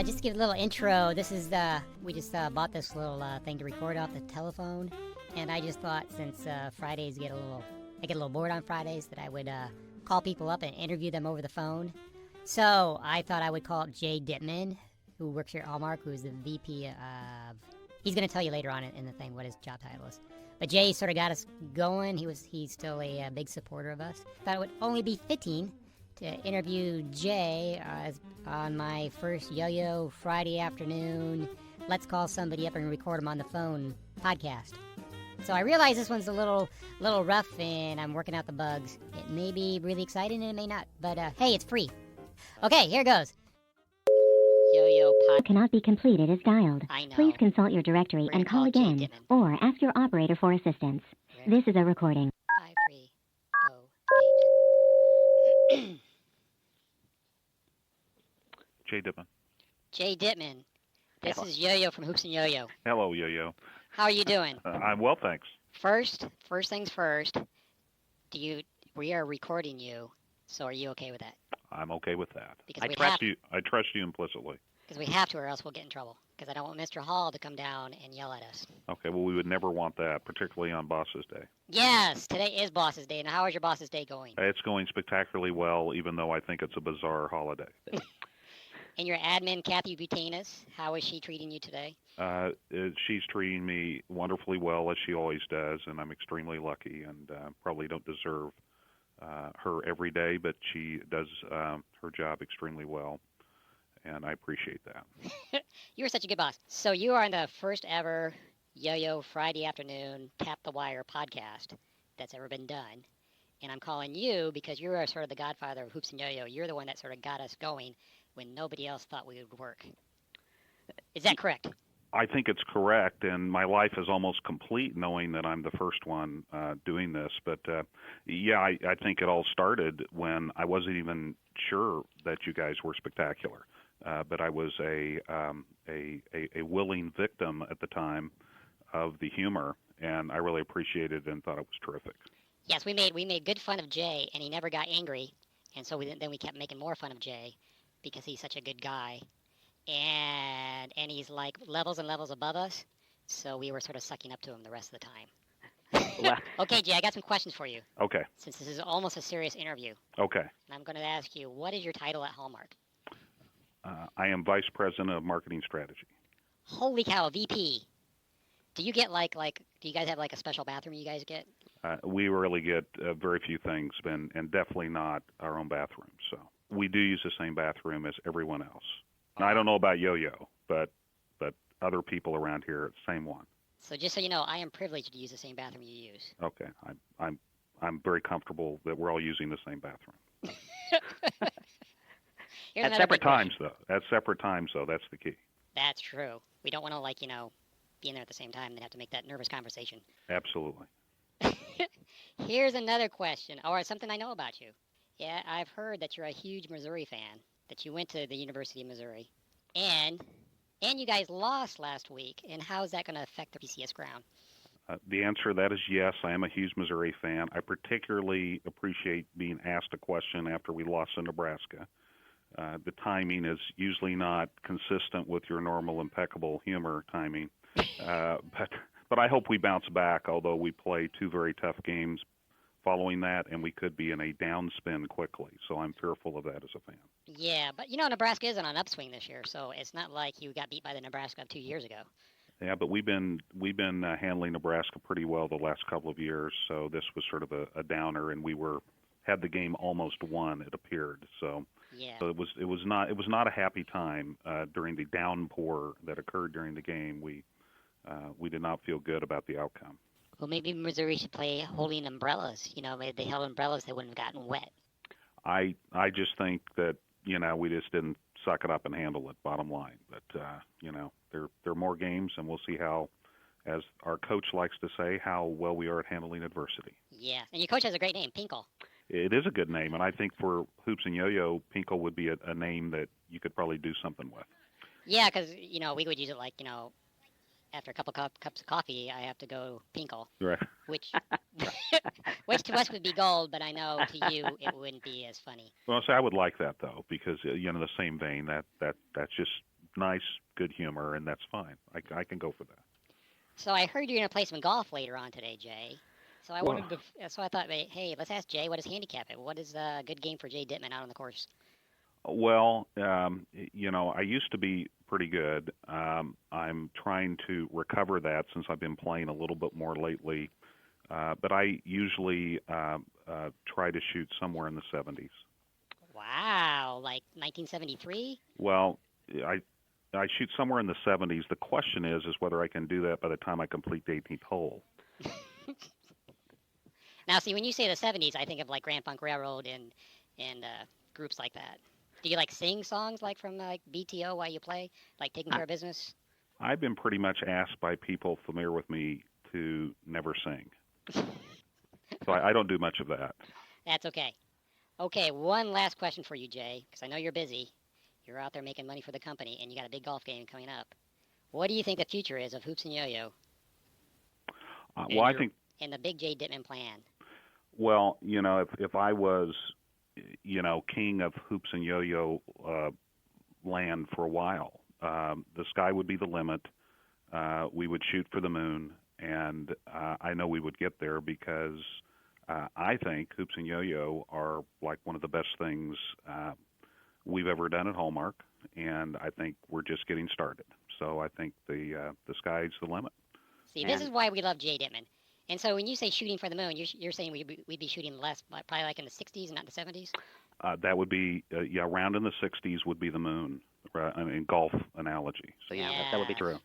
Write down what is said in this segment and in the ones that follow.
Just to give a little intro, this is we just bought this little thing to record off the telephone, and I just thought since Fridays I get a little bored on Fridays that I would call people up and interview them over the phone. So I thought I would call up Jay Dittman, who works here at Hallmark, who's the VP of. He's going to tell you later on in the thing what his job title is. But Jay sort of got us going. He's still a big supporter of us. Thought it would only be fitting to interview Jay on my first Yo-Yo Friday afternoon, let's call somebody up and record them on the phone podcast. So I realize this one's a little rough and I'm working out the bugs. It may be really exciting and it may not, but hey, it's free. Okay, here goes. Yo-Yo podcast cannot be completed as dialed. I know. Please consult your directory and call again, or ask your operator for assistance. This is a recording. 5308. Jay Dittman. Jay Dittman. This is Yo-Yo from Hoops and Yo-Yo. Hello, Yo-Yo. How are you doing? I'm well, thanks. First things first. We are recording you, so are you okay with that? I'm okay with that. Because I trust you implicitly. Because we have to, or else we'll get in trouble. Because I don't want Mr. Hall to come down and yell at us. Okay, well, we would never want that, particularly on Boss's Day. Yes, today is Boss's Day. Now, how is your Boss's Day going? It's going spectacularly well, even though I think it's a bizarre holiday. And your admin, Kathy Butanis, how is she treating you today? She's treating me wonderfully well, as she always does, and I'm extremely lucky and probably don't deserve her every day, but she does her job extremely well, and I appreciate that. You are such a good boss. So you are on the first ever Yo-Yo Friday afternoon Tap the Wire podcast that's ever been done, and I'm calling you because you are sort of the godfather of Hoops and Yo-Yo. You're the one that sort of got us going when nobody else thought we would work. Is that correct? I think it's correct, and my life is almost complete knowing that I'm the first one doing this. But, yeah, I think it all started when I wasn't even sure that you guys were spectacular. But I was a willing victim at the time of the humor, and I really appreciated it and thought it was terrific. Yes, we made good fun of Jay, and he never got angry, and so then we kept making more fun of Jay because he's such a good guy, and he's like levels and levels above us, so we were sort of sucking up to him the rest of the time. Okay, Jay, I got some questions for you. Okay. Since this is almost a serious interview. Okay. And I'm going to ask you, what is your title at Hallmark? I am Vice President of Marketing Strategy. Holy cow, VP. Do you get do you guys have like a special bathroom you guys get? We really get very few things, and definitely not our own bathroom. So we do use the same bathroom as everyone else. Now, I don't know about Yo-Yo, but other people around here, it's the same one. So just so you know, I am privileged to use the same bathroom you use. Okay, I'm very comfortable that we're all using the same bathroom. At separate times, though. At separate times, though. That's the key. That's true. We don't want to be in there at the same time and have to make that nervous conversation. Absolutely. Here's another question, or something I know about you. Yeah, I've heard that you're a huge Missouri fan, that you went to the University of Missouri, and you guys lost last week, and how is that going to affect the PCS ground? The answer to that is yes, I am a huge Missouri fan. I particularly appreciate being asked a question after we lost to Nebraska. The timing is usually not consistent with your normal impeccable humor timing, but I hope we bounce back, although we play two very tough games following that, and we could be in a downspin quickly, so I'm fearful of that as a fan. Yeah, but Nebraska is on an upswing this year, so it's not like you got beat by the Nebraska of 2 years ago. Yeah, but we've been handling Nebraska pretty well the last couple of years, so this was sort of a downer, and we had the game almost won, it appeared. So, yeah. So it was not a happy time during the downpour that occurred during the game. We did not feel good about the outcome. Well, maybe Missouri should play holding umbrellas. If they held umbrellas, they wouldn't have gotten wet. I just think that we just didn't suck it up and handle it. Bottom line, but there are more games, and we'll see how, as our coach likes to say, how well we are at handling adversity. Yeah, and your coach has a great name, Pinkle. It is a good name, and I think for Hoops and Yo-Yo, Pinkle would be a name that you could probably do something with. Yeah, because we would use it after a couple cups of coffee, I have to go pinkle, Right. which which to us would be gold, but I know to you it wouldn't be as funny. Well, see, I would like that though, because the same vein, that's just nice, good humor, and that's fine. I can go for that. So I heard you're gonna play some golf later on today, Jay. So I wanted to. So I thought, hey, let's ask Jay what his handicap is. What is a good game for Jay Dittman out on the course? Well, I used to be pretty good. I'm trying to recover that since I've been playing a little bit more lately. But I usually try to shoot somewhere in the 70s. Wow, like 1973? Well, I shoot somewhere in the 70s. The question is whether I can do that by the time I complete the 18th hole. Now, see, when you say the 70s, I think of like Grand Funk Railroad and groups like that. Do you like sing songs like from like BTO while you play, like Taking Care of Business? I've been pretty much asked by people familiar with me to never sing. So I don't do much of that. That's okay. Okay, one last question for you, Jay, because I know you're busy. You're out there making money for the company, and you got a big golf game coming up. What do you think the future is of Hoops and Yo-Yo? I think... And the big Jay Dittman plan. Well, if I was, king of Hoops and Yo-Yo land for a while, the sky would be the limit. We would shoot for the moon, and I know we would get there because I think Hoops and Yo-Yo are like one of the best things we've ever done at Hallmark, and I think we're just getting started. So I think the sky's the limit. See, this is why we love Jay Dittman. And so when you say shooting for the moon, you're saying we'd be shooting less, probably like in the 60s and not the 70s? That would be, around in the 60s would be the moon, in golf analogy. So, that would be true.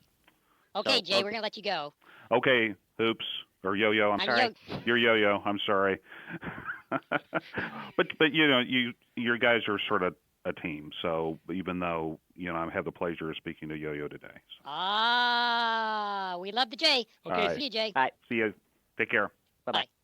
Okay, Jay, we're going to let you go. Okay, Hoops, or Yo-Yo, I'm sorry. You're Yo-Yo, I'm sorry. but your guys are sort of a team, so even though, I have the pleasure of speaking to Yo-Yo today. So. We love the Jay. Okay, right. see you, Jay. Bye. See you. Take care. Bye-bye. Bye.